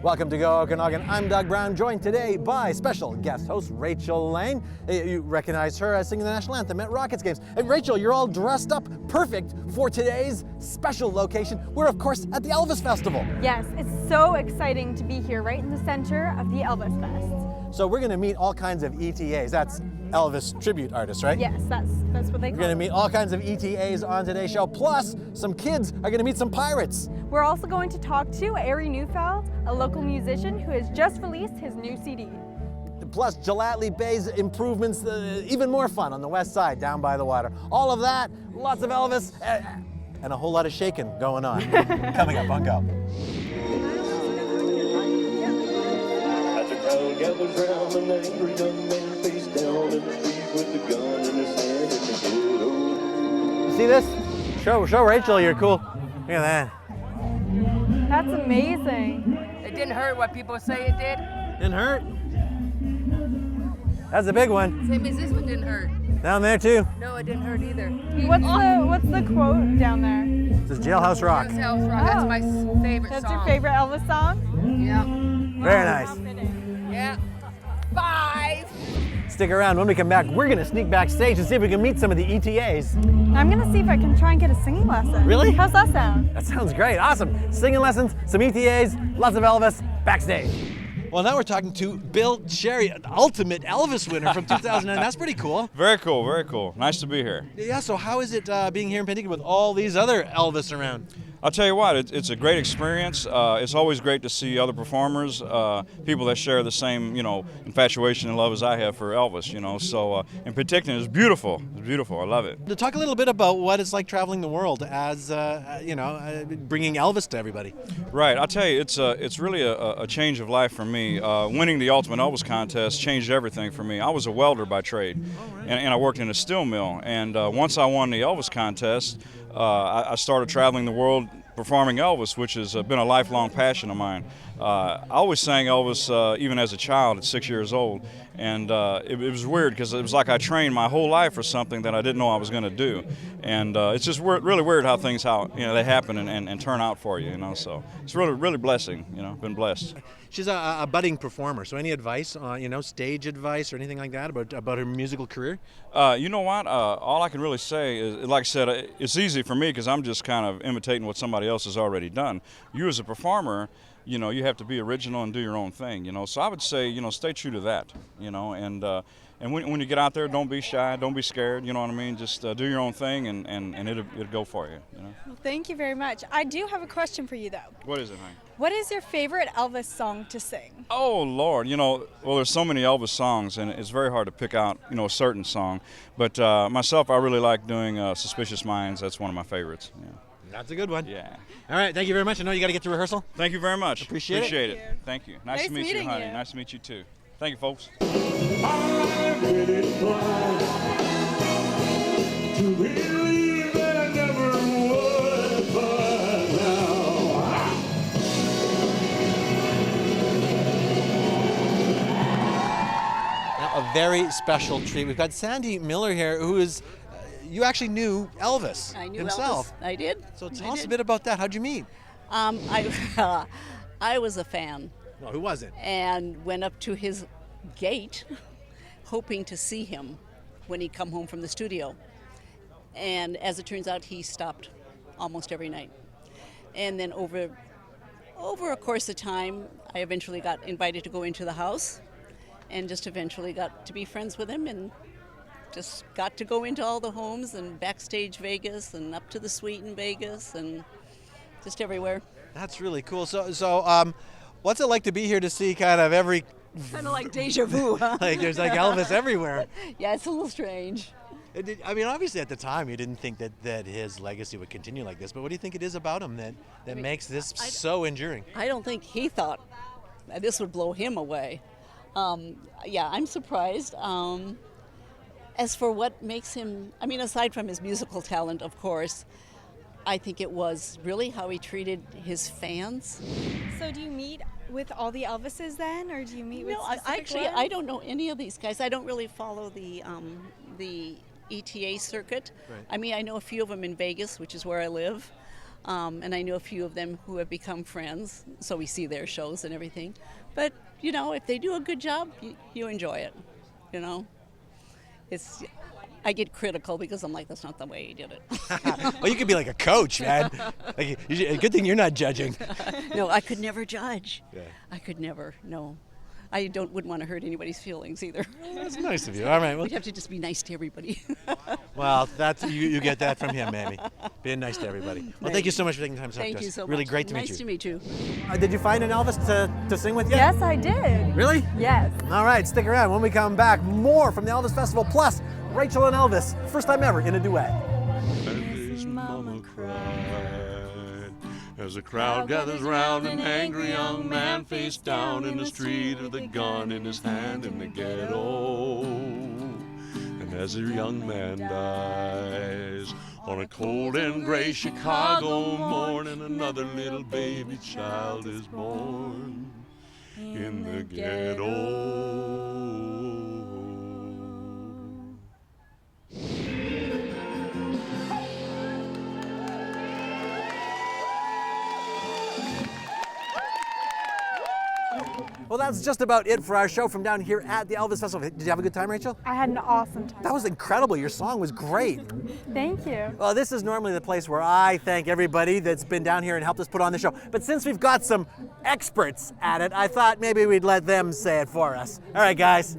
Welcome to Go Okanagan. I'm Doug Brown, joined today by special guest host Rachel Layne. You recognize her as singing the national anthem at Rockets games. And Rachel, you're all dressed up perfect for today's special location. We're, of course, at the Elvis Festival. Yes, it's so exciting to be here right in the center of the Elvis Fest. So we're going to meet all kinds of ETAs. That's Elvis tribute artists, right? Yes, that's what they call We're going to meet all kinds of ETAs on today's show. Plus, some kids are going to meet some pirates. We're also going to talk to Ari Neufeld, a local musician who has just released his new CD. Plus, Gelatli Bay's improvements, even more fun on the west side, down by the water. All of that, lots of Elvis, and a whole lot of shaking going on. Coming up on Go. As the crowd gathers round, an angry young man face down in the street with the gun in his hand in the ghetto. You see this? Show Rachel you're cool. Look at that. That's amazing. It didn't hurt what people say it did. Didn't hurt. That's a big one. Same as this one didn't hurt. Down there too. No, it didn't hurt either. What's the quote down there? This is Jailhouse Rock. That's Elvis Rock. That's my favorite That's song. your favorite Elvis song? Yeah. Very How nice. fitting. Yeah. 5. Stick around. When we come back, we're going to sneak backstage and see if we can meet some of the ETAs. I'm gonna see if I can try and get a singing lesson. Really? How's that sound? That sounds great. Awesome. Singing lessons, some ETAs, lots of Elvis backstage. Well, now we're talking to Bill Sherry, an ultimate Elvis winner from 2009. That's pretty cool. Very cool, very cool. Nice to be here. Yeah, so how is it being here in Penticton with all these other Elvis around? I'll tell you what, it's a great experience. It's always great to see other performers, people that share the same, infatuation and love as I have for Elvis, So, and Penticton is beautiful. It's beautiful. I love it. To talk a little bit about what it's like traveling the world as, bringing Elvis to everybody. Right. I'll tell you, it's really a change of life for me. Winning the Ultimate Elvis contest changed everything for me. I was a welder by trade, and I worked in a steel mill. And once I won the Elvis contest, I started traveling the world performing Elvis, which has been a lifelong passion of mine. I always sang Elvis even as a child at 6 years old, and it was weird because it was like I trained my whole life for something that I didn't know I was going to do. And it's just really weird how things they happen and turn out for you, So it's really blessing, been blessed. She's a budding performer, so any advice, stage advice or anything like that about her musical career? You know what? All I can really say is, like I said, it's easy for me because I'm just kind of imitating what somebody else has already done. You as a performer, you have to be original and do your own thing, So I would say, stay true to that, and when you get out there, don't be shy, don't be scared, you know what I mean? Just do your own thing and it'll go for you, Well, thank you very much. I do have a question for you though. What is it, honey? What is your favorite Elvis song to sing? Oh, Lord, well, there's so many Elvis songs, and it's very hard to pick out, a certain song. But myself, I really like doing Suspicious Minds. That's one of my favorites. Yeah. That's a good one. Yeah. All right, thank you very much. I know you got to get to rehearsal. Thank you very much. Appreciate it. Thank you. Nice to meet you, meeting honey. you. Nice to meet you, too. Thank you, folks. I really tried to believe that I never would, but now Now, a very special treat. We've got Sandy Miller here, who is, you actually knew Elvis I knew himself. Elvis. I did. So tell us a bit about that. How'd you meet? I was a fan Well, who was it? and went up to his gate hoping to see him when he'd come home from the studio. And as it turns out, he stopped almost every night. And then over a course of time, I eventually got invited to go into the house and just eventually got to be friends with him and just got to go into all the homes and backstage Vegas and up to the suite in Vegas and just everywhere. That's really cool. So, what's it like to be here to see kind of every, Kind of like deja vu, huh? like there's like Elvis everywhere? Yeah, it's a little strange. I mean, obviously at the time you didn't think that his legacy would continue like this, but what do you think it is about him that makes this so enduring? I don't think he thought that this would blow him away. Yeah, I'm surprised. As for what makes him, aside from his musical talent, of course, I think it was really how he treated his fans. So do you meet with all the Elvises then, or do you meet with No, specific actually, ones? I don't know any of these guys. I don't really follow the ETA circuit. Right. I know a few of them in Vegas, which is where I live. And I know a few of them who have become friends, so we see their shows and everything. But, you know, if they do a good job, you enjoy it, you know. I get critical because I'm like, that's not the way he did it. Well, you could be like a coach, man. Like, good thing you're not judging. No, I could never judge. Yeah. I could never, no. I wouldn't want to hurt anybody's feelings either. That's nice of you. All right. Well, We'd have to just be nice to everybody. well, that's you get that from him, Mamie. Being nice to everybody. Well, thank you so much for taking the time to talk to us. Thank you so much. Really great to meet you. Nice to meet you. Did you find an Elvis to sing with you? Yes, I did. Really? Yes. All right, stick around. When we come back, more from the Elvis Festival, plus Rachel and Elvis, first time ever in a duet. And his mama cried as the crowd gathers round an angry young man face down in the street with a gun in his hand in the ghetto. And as a young man dies on a cold and gray Chicago morning, another little baby child is born in the ghetto. Well, that's just about it for our show from down here at the Elvis Festival. Did you have a good time, Rachel? I had an awesome time. That was incredible. Your song was great. Thank you. Well, this is normally the place where I thank everybody that's been down here and helped us put on the show. But since we've got some experts at it, I thought maybe we'd let them say it for us. All right, guys.